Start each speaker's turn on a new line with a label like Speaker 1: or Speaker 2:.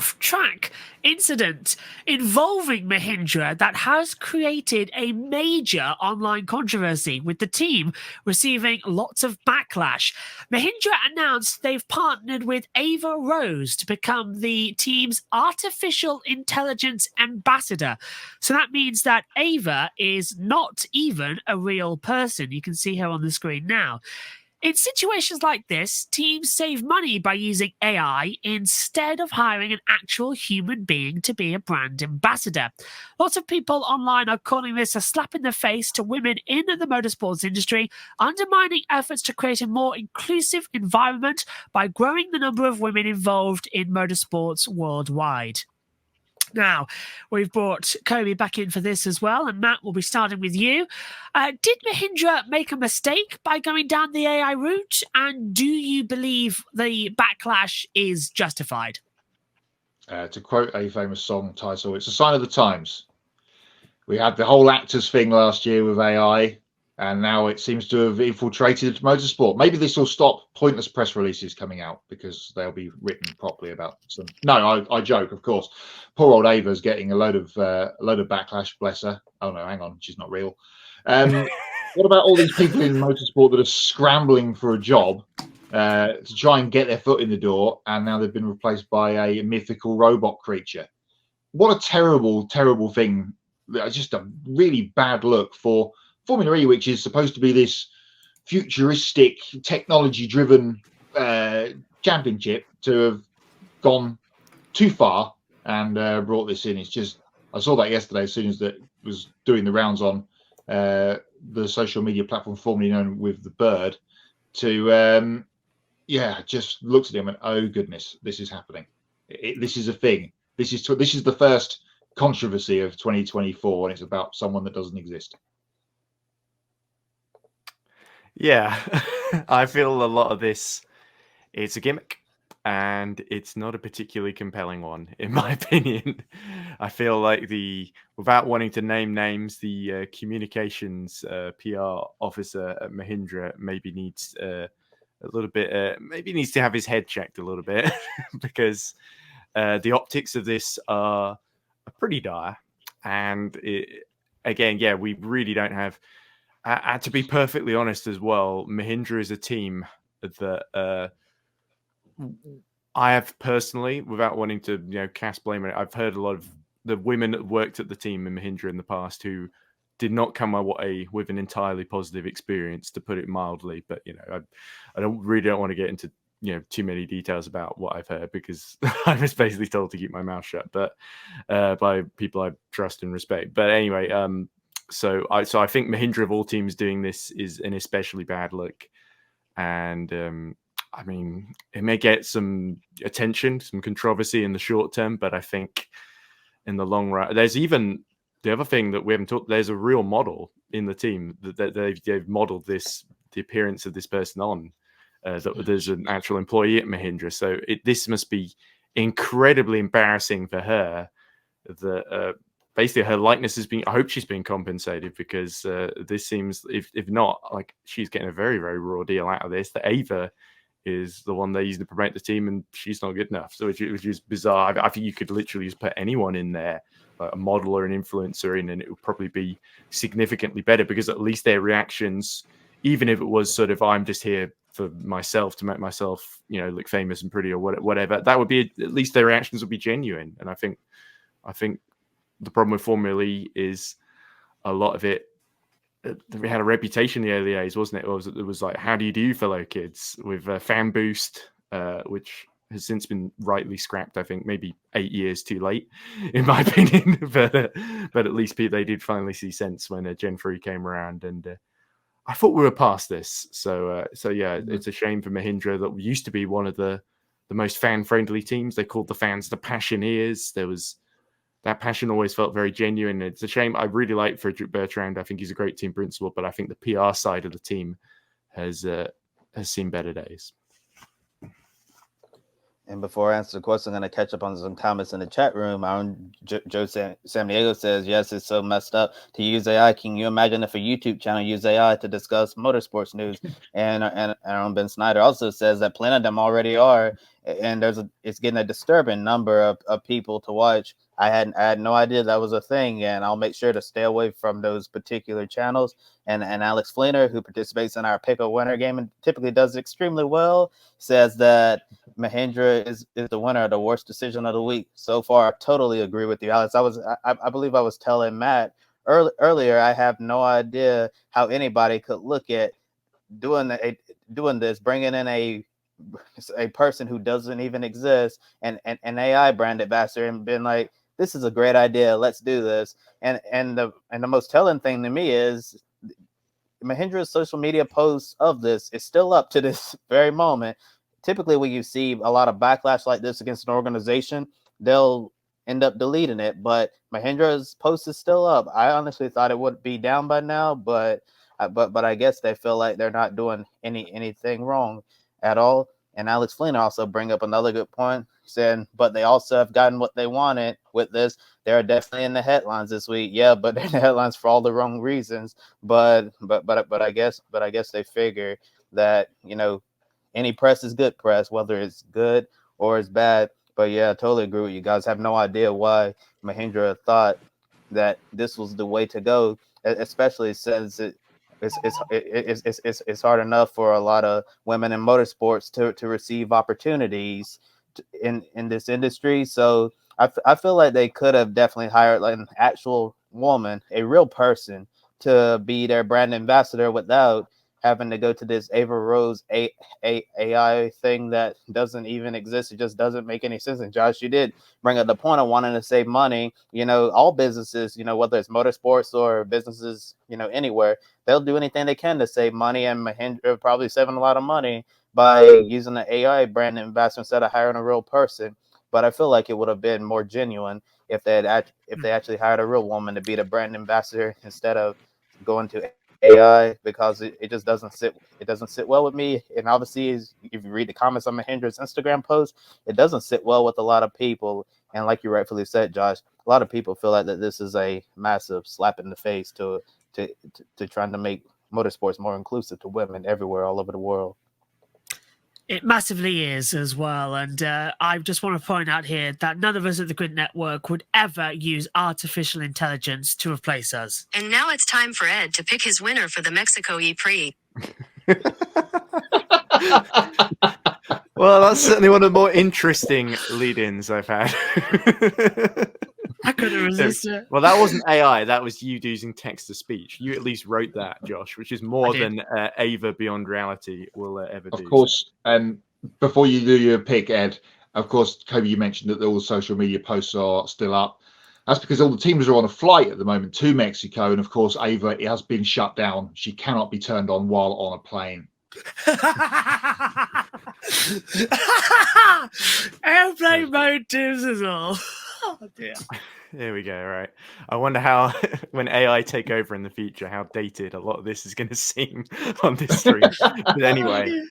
Speaker 1: off-track incident involving Mahindra that has created a major online controversy, with the team receiving lots of backlash. Mahindra announced they've partnered with Ava Rose to become the team's artificial intelligence ambassador. So that means that Ava is not even a real person. You can see her on the screen now. In situations like this, teams save money by using AI instead of hiring an actual human being to be a brand ambassador. Lots of people online are calling this a slap in the face to women in the motorsports industry, undermining efforts to create a more inclusive environment by growing the number of women involved in motorsports worldwide. Now, we've brought Kobe back in for this as well, and Matt, we'll be starting with you. Did Mahindra make a mistake by going down the AI route, and do you believe the backlash is justified?
Speaker 2: To quote a famous song title, it's a sign of the times. We had the whole actors thing last year with AI, and now it seems to have infiltrated motorsport. Maybe this will stop pointless press releases coming out because they'll be written properly about some. No, I joke, of course. Poor old Ava's getting a load of backlash. Bless her. Oh no, hang on, she's not real. What about all these people in motorsport that are scrambling for a job to try and get their foot in the door, and now they've been replaced by a mythical robot creature? What a terrible, terrible thing. Just a really bad look for Formula E, which is supposed to be this futuristic, technology-driven championship, to have gone too far and brought this in. It's just, I saw that yesterday as soon as that was doing the rounds on the social media platform formerly known with the Bird, to just looked at him and, oh goodness, this is happening. This is a thing. This is the first controversy of 2024, and it's about someone that doesn't exist.
Speaker 3: Yeah, I feel a lot of this, it's a gimmick, and it's not a particularly compelling one, in my opinion. I feel like without wanting to name names, the communications PR officer at Mahindra maybe needs a little bit, maybe needs to have his head checked a little bit, because the optics of this are pretty dire. And again, we really don't have. To be perfectly honest as well, Mahindra is a team that I have personally, without wanting to cast blame on it, I've heard a lot of the women that worked at the team in Mahindra in the past who did not come away with an entirely positive experience, to put it mildly. But I don't want to get into too many details about what I've heard, because I was basically told to keep my mouth shut, but by people I trust and respect. But anyway, So I think Mahindra of all teams doing this is an especially bad look, and I mean, it may get some attention, some controversy in the short term, but I think in the long run, there's even the other thing that we haven't talked. There's a real model in the team that they've modeled the appearance of this person on. There's an actual employee at Mahindra, so this must be incredibly embarrassing for her. That basically her likeness is being. I hope she's being compensated, because this seems, if not, like she's getting a very, very raw deal out of this. That Ava is the one they use to promote the team, and she's not good enough. So which is bizarre. I think you could literally just put anyone in there, like a model or an influencer in, and it would probably be significantly better, because at least their reactions, even if it was sort of, I'm just here for myself to make myself, look famous and pretty or whatever, that would be, at least their reactions would be genuine. And I think the problem with Formula E is a lot of it. We had a reputation in the early days, wasn't it? It was like, how do you do, fellow kids, with Fan Boost, which has since been rightly scrapped. I think maybe 8 years too late, in my opinion. but at least they did finally see sense when Gen 3 came around, and I thought we were past this. So yeah, it's a shame for Mahindra, that used to be one of the most fan-friendly teams. They called the fans the Passioneers. There was that passion always felt very genuine. It's a shame. I really like Frederick Bertrand. I think he's a great team principal, but I think the PR side of the team has seen better days.
Speaker 4: And before I answer the question, I'm going to catch up on some comments in the chat room. Our own Joe San Diego says, yes, it's so messed up to use AI. Can you imagine if a YouTube channel used AI to discuss motorsports news? And our own Ben Snyder also says that plenty of them already are. And it's getting a disturbing number of people to watch. I had no idea that was a thing, and I'll make sure to stay away from those particular channels. And Alex Fleener, who participates in our Pick a Winner game and typically does extremely well, says that Mahindra is the winner of the worst decision of the week so far. I totally agree with you, Alex. I believe I was telling Matt earlier. I have no idea how anybody could look at doing this, bringing in a person who doesn't even exist and an AI brand ambassador and been like, this is a great idea. Let's do this. And the most telling thing to me is Mahindra's social media posts of this is still up to this very moment. Typically, when you see a lot of backlash like this against an organization, they'll end up deleting it. But Mahindra's post is still up. I honestly thought it would be down by now, but I guess they feel like they're not doing anything wrong at all. And Alex Fleener also bring up another good point, saying, but they also have gotten what they wanted with this. They're definitely in the headlines this week. Yeah, but they're in the headlines for all the wrong reasons. But I guess they figure that, any press is good press, whether it's good or it's bad. But yeah, I totally agree with you guys. I have no idea why Mahindra thought that this was the way to go, especially since it's hard enough for a lot of women in motorsports to receive opportunities in this industry. So I feel like they could have definitely hired like an actual woman, a real person, to be their brand ambassador without having to go to this Ava Rose AI thing that doesn't even exist. It just doesn't make any sense. And Josh, you did bring up the point of wanting to save money. All businesses, whether it's motorsports or businesses, anywhere, they'll do anything they can to save money. And Mahindra probably saving a lot of money by using the AI brand ambassador instead of hiring a real person. But I feel like it would have been more genuine if they actually hired a real woman to be the brand ambassador instead of going to AI, because it just doesn't sit well with me. And obviously, if you read the comments on Mahindra's Instagram post, it doesn't sit well with a lot of people. And like you rightfully said, Josh, a lot of people feel like that this is a massive slap in the face to trying to make motorsports more inclusive to women everywhere, all over the world.
Speaker 1: It massively is as well. And I just want to point out here that none of us at the Grid Network would ever use artificial intelligence to replace us.
Speaker 5: And now it's time for Ed to pick his winner for the Mexico E-Prix.
Speaker 3: Well, that's certainly one of the more interesting lead-ins I've had.
Speaker 1: I couldn't resist it.
Speaker 3: Well, that wasn't AI. That was you using text-to-speech. You at least wrote that, Josh, which is more than Ava Beyond Reality will ever do.
Speaker 2: Of course, and before you do your pick, Ed, of course, Kobe, you mentioned that all the social media posts are still up. That's because all the teams are on a flight at the moment to Mexico, and of course, Ava has been shut down. She cannot be turned on while on a plane.
Speaker 1: Airplane mode teams as well. Oh dear.
Speaker 3: There we go. Right. I wonder how, when AI take over in the future, how dated a lot of this is going to seem on this stream. But anyway,